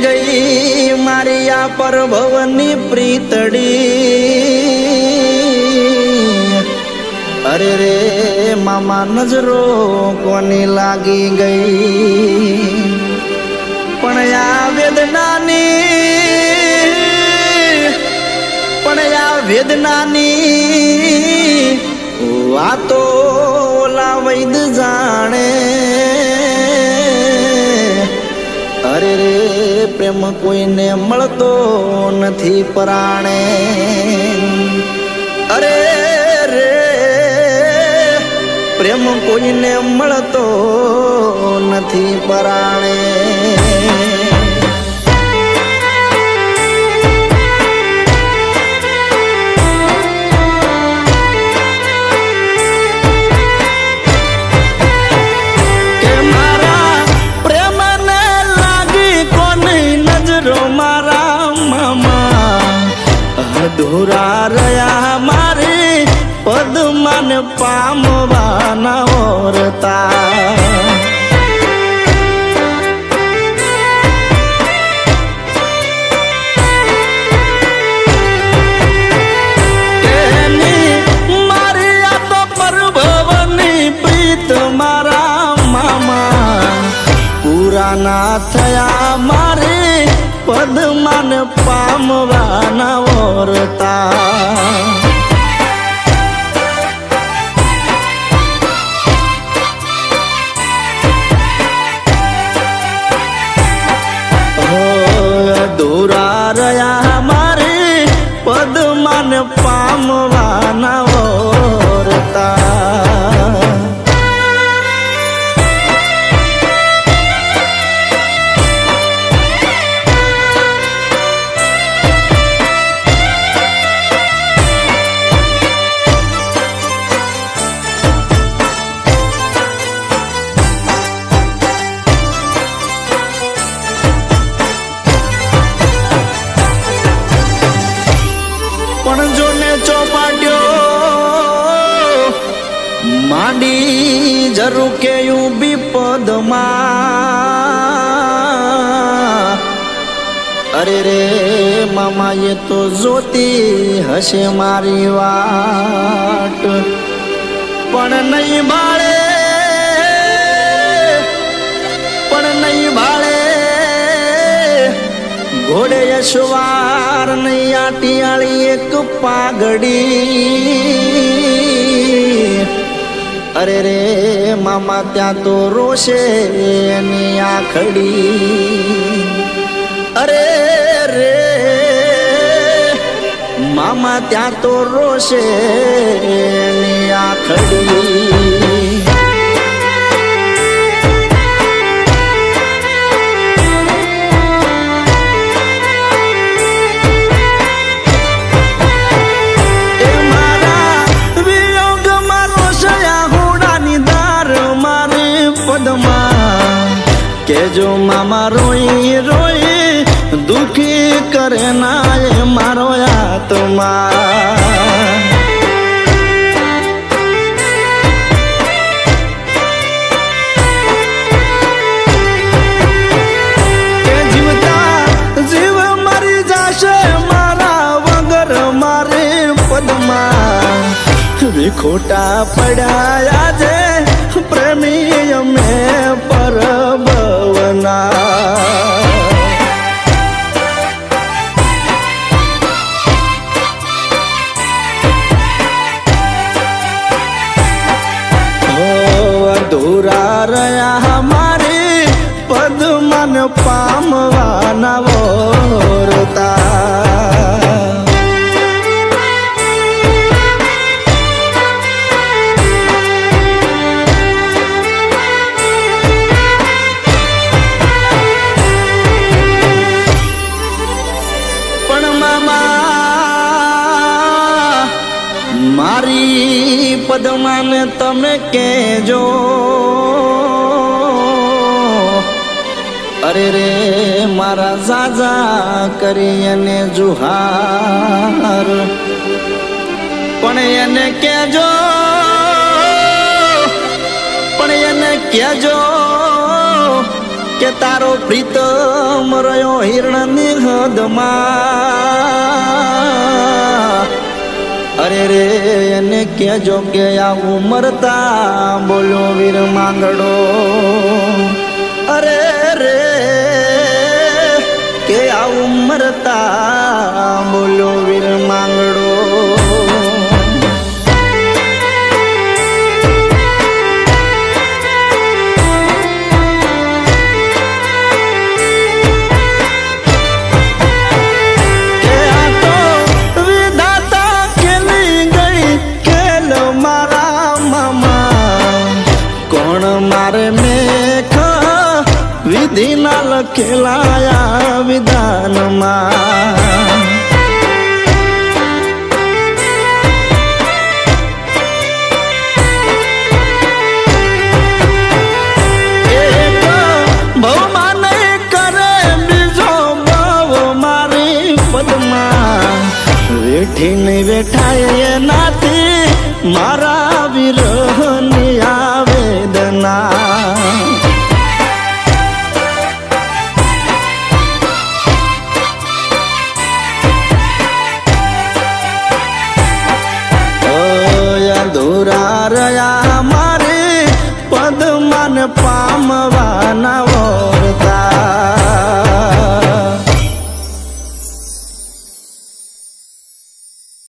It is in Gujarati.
ગઈ મારી આ પરભવની પ્રીતડી અરે રે મામા નજરો કોની લાગી ગઈ પણ આ વેદનાની વાતો ઓલા વૈદ જાણે અરે રે પ્રેમ કોઈને મળતો નથી પરાણે અરે રે પ્રેમ કોઈને મળતો નથી પરાણે અધૂરા રહ્યા મારી પદ્માન પામવાના ઓરતા મારી આ તો પરભવની પ્રીત મારા મામા પૂરા ના થયા મારી પદ્માન પામવાના ઓરતા અધૂરા રહ્યા મારી પદ્માન પામવાના ઓરતા માંડી જરૂર કે ઉભી પદમાં અરે રે મામા એ તો જોતી હશે મારી વાટ પણ નહીં ભાળે ઘોડે યશવાર નહીં આટિયાળી એક પાઘડી અરે રે મામા ત્યાં તો રોશે એની આખડી અરે રે મામા ત્યાં તો રોશે એની આખડી કેજો મામા રોઈ રોઈ દુખી કરે ના એ મારો આત્મા જીવતા જીવ મરી જશે મારા વગર મારે પદમાં વિખોટા પડ્યા આજે પ્રેમી અમે પરભવના અધૂરા રહ્યા મારી પદ્માન પામવાના ઓરતા મારી પદ્માને તમે કહેજો અરે રે મારા જાજા કરી એને જુહાર પણ એને કહેજો કે તારો પ્રીતમ રહ્યો હિરણની હદમાં. અરે રે એને કેજો કે આવું મરતા બોલો વીર માંગડો. અરે રે કે આવું મરતા બોલો વીર માંગડો. મારે મેખ વિધિના લખેલાયા વિધાનમાં. એક ભવમાં નહીં કરે બીજો ભવ મારી પદમાં. વેઠી નહીં વેઠાય એનાથી મારા વિરહની આવેદના. અધૂરા રહ્યા મારે પદમાન પામવાના